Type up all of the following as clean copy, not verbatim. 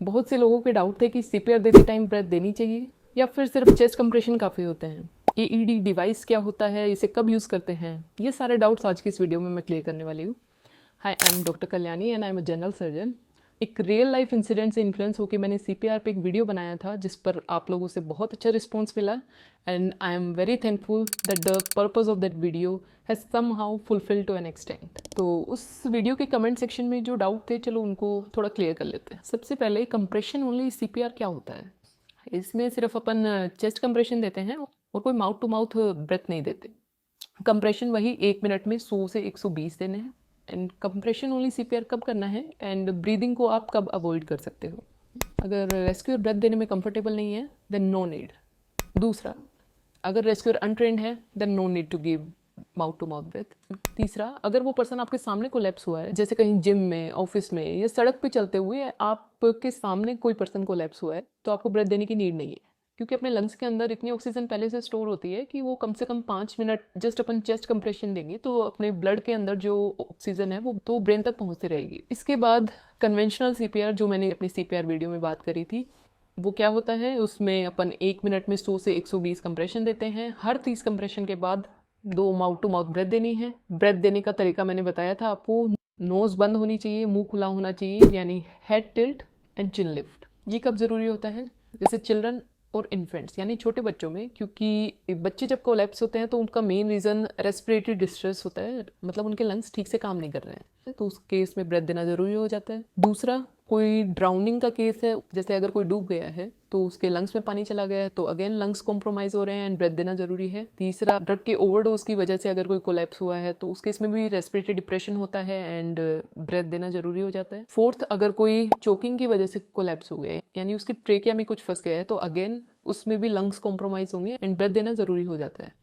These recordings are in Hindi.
बहुत से लोगों के डाउट थे कि सीपीआर देते टाइम ब्रेथ देनी चाहिए या फिर सिर्फ चेस्ट कंप्रेशन काफ़ी होते हैं। एईडी डिवाइस क्या होता है, इसे कब यूज़ करते हैं, ये सारे डाउट्स आज की इस वीडियो में मैं क्लियर करने वाली हूँ। Hi, I am doctor Kalyani and I am a general surgeon. एक रियल लाइफ इंसिडेंट से इन्फ्लुएंस होकर मैंने सीपीआर पे एक वीडियो बनाया था जिस पर आप लोगों से बहुत अच्छा रिस्पॉन्स मिला and I am very thankful that the purpose of that video has somehow fulfil to an extent. तो उस वीडियो के कमेंट सेक्शन में जो डाउट थे, चलो उनको थोड़ा क्लियर कर लेते हैं। सबसे पहले कंप्रेशन ओनली सीपीआर क्या होता है? इसमें सिर्फ अपन चेस्ट कंप्रेशन देते हैं और कोई माउथ टू माउथ ब्रेथ नहीं देते। कंप्रेशन वही 1 मिनट में 100 से 120 देने हैं। एंड कंप्रेशन ओनली सीपीआर कब करना है एंड ब्रीदिंग को आप कब अवॉइड कर सकते हो? अगर रेस्क्यूअर ब्रेथ देने में कंफर्टेबल नहीं है देन नो नीड। दूसरा, अगर रेस्क्यूअर अनट्रेंड है then no need to give mouth to mouth breath. तीसरा, अगर वो पर्सन आपके सामने कोलैप्स हुआ है, जैसे कहीं जिम में, ऑफिस में या सड़क पे चलते हुए आपके सामने कोई पर्सन कोलैप्स हुआ है, तो आपको ब्रेथ देने की नीड नहीं है, क्योंकि अपने लंग्स के अंदर इतनी ऑक्सीजन पहले से स्टोर होती है कि वो कम से कम 5 मिनट जस्ट अपन चेस्ट कंप्रेशन देंगे तो अपने ब्लड के अंदर जो ऑक्सीजन है वो तो ब्रेन तक पहुंचती रहेगी। इसके बाद कन्वेंशनल सीपीआर, जो मैंने अपनी सीपीआर वीडियो में बात करी थी, वो क्या होता है, उसमें अपन 1 मिनट में 100 से 120 कंप्रेशन देते हैं। हर 30 कंप्रेशन के बाद 2 माउथ टू माउथ ब्रेथ देनी है। ब्रेथ देने का तरीका मैंने बताया था आपको। नोज बंद होनी चाहिए, मुंह खुला होना चाहिए, यानी head tilt and chin lift. ये कब ज़रूरी होता है? जैसे चिल्ड्रन और इन्फेंट्स यानी छोटे बच्चों में, क्योंकि बच्चे जब कोलैप्स होते हैं तो उनका मेन रीज़न रेस्पिरेटरी डिस्ट्रेस होता है, मतलब उनके लंग्स ठीक से काम नहीं कर रहे हैं, तो उस केस में ब्रेथ देना ज़रूरी हो जाता है। दूसरा, कोई ड्राउनिंग का केस है, जैसे अगर कोई डूब गया है तो उसके लंग्स में पानी चला गया है तो अगेन लंग्स कॉम्प्रोमाइज़ हो रहे हैं एंड ब्रेथ देना ज़रूरी है। तीसरा, ड्रग के ओवरडोज की वजह से अगर कोई कोलैप्स हुआ है तो उस केस में भी रेस्पिरेटरी डिप्रेशन होता है एंड ब्रेथ देना ज़रूरी हो जाता है। फोर्थ, अगर कोई चोकिंग की वजह से कोलैप्स हो गया है, यानी उसकी ट्रेकिया में कुछ फंस गया है, तो अगेन उसमें भी लंग्स कॉम्प्रोमाइज़ होंगे एंड ब्रेथ देना ज़रूरी हो जाता है।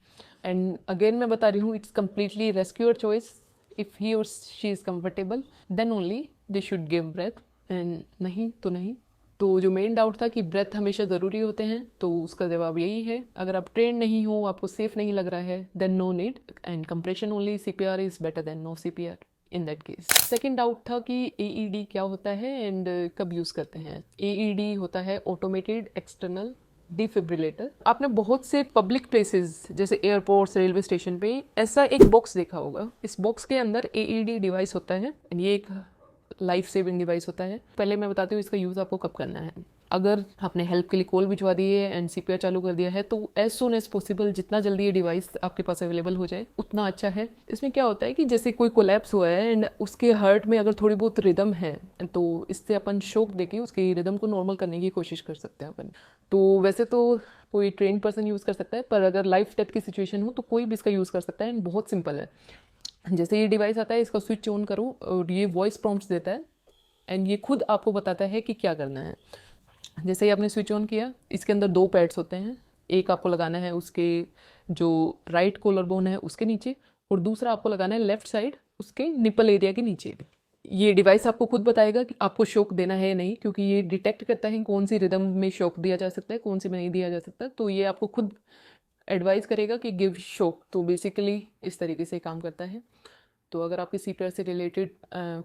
एंड अगेन मैं बता रही हूँ, it's completely rescuer choice. If he और she is comfortable then only they should give breath, and नहीं तो नहीं। तो जो मेन डाउट था कि ब्रेथ हमेशा ज़रूरी होते हैं, तो उसका जवाब यही है। अगर आप ट्रेन नहीं हो, आपको सेफ नहीं लग रहा है, then no need and compression only CPR is better than no CPR in that case. Second doubt था कि एईडी क्या होता है एंड कब यूज़ करते हैं। एईडी होता है ऑटोमेटेड एक्सटर्नल डिफिब्रिलेटर। आपने बहुत से पब्लिक प्लेसेस जैसे एयरपोर्ट्स, रेलवे स्टेशन पे ऐसा एक बॉक्स देखा होगा। इस बॉक्स के अंदर एईडी डिवाइस होता है एंड ये एक लाइफ सेविंग डिवाइस होता है। पहले मैं बताती हूँ इसका यूज़ आपको कब करना है। अगर आपने हेल्प के लिए कॉल भिजवा दी है एंड सीपीआर चालू कर दिया है तो एज सुन एज पॉसिबल जितना जल्दी ये डिवाइस आपके पास अवेलेबल हो जाए उतना अच्छा है। इसमें क्या होता है कि जैसे कोई कोलैप्स हुआ है एंड उसके हार्ट में अगर थोड़ी बहुत रिदम है तो इससे अपन शॉक देके उसकी रिदम को नॉर्मल करने की कोशिश कर सकते हैं अपन। तो वैसे तो कोई ट्रेन पर्सन यूज़ कर सकता है, पर अगर लाइफ डेथ की सिचुएशन हो तो कोई भी इसका यूज़ कर सकता है एंड बहुत सिंपल है। जैसे ये डिवाइस आता है, इसका स्विच ऑन करो और ये वॉइस प्रॉम्प्ट्स देता है एंड ये खुद आपको बताता है कि क्या करना है। जैसे ही आपने स्विच ऑन किया, इसके अंदर 2 पैड्स होते हैं। एक आपको लगाना है उसके जो राइट कॉलर बोन है उसके नीचे, और दूसरा आपको लगाना है लेफ्ट साइड उसके निपल एरिया के नीचे। ये डिवाइस आपको खुद बताएगा कि आपको शॉक देना है या नहीं, क्योंकि ये डिटेक्ट करता है कौन सी रिदम में शॉक दिया जा सकता है, कौन सी में नहीं दिया जा सकता। तो ये आपको खुद एडवाइस करेगा कि गिव शॉक। तो बेसिकली इस तरीके से काम करता है। तो अगर आपके सीपीआर से रिलेटेड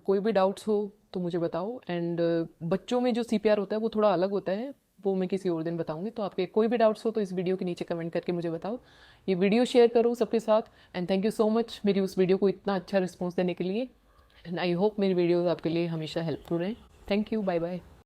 कोई भी डाउट्स हो तो मुझे बताओ। एंड बच्चों में जो सीपीआर होता है वो थोड़ा अलग होता है, वो मैं किसी और दिन बताऊंगी। तो आपके कोई भी डाउट्स हो तो इस वीडियो के नीचे कमेंट करके मुझे बताओ। ये वीडियो शेयर करो सबके साथ and thank you so much मेरी उस वीडियो को इतना अच्छा रिस्पॉन्स देने के लिए। एंड आई होप मेरी वीडियोज़ आपके लिए हमेशा हेल्पफुल रहें। Thank you, bye bye.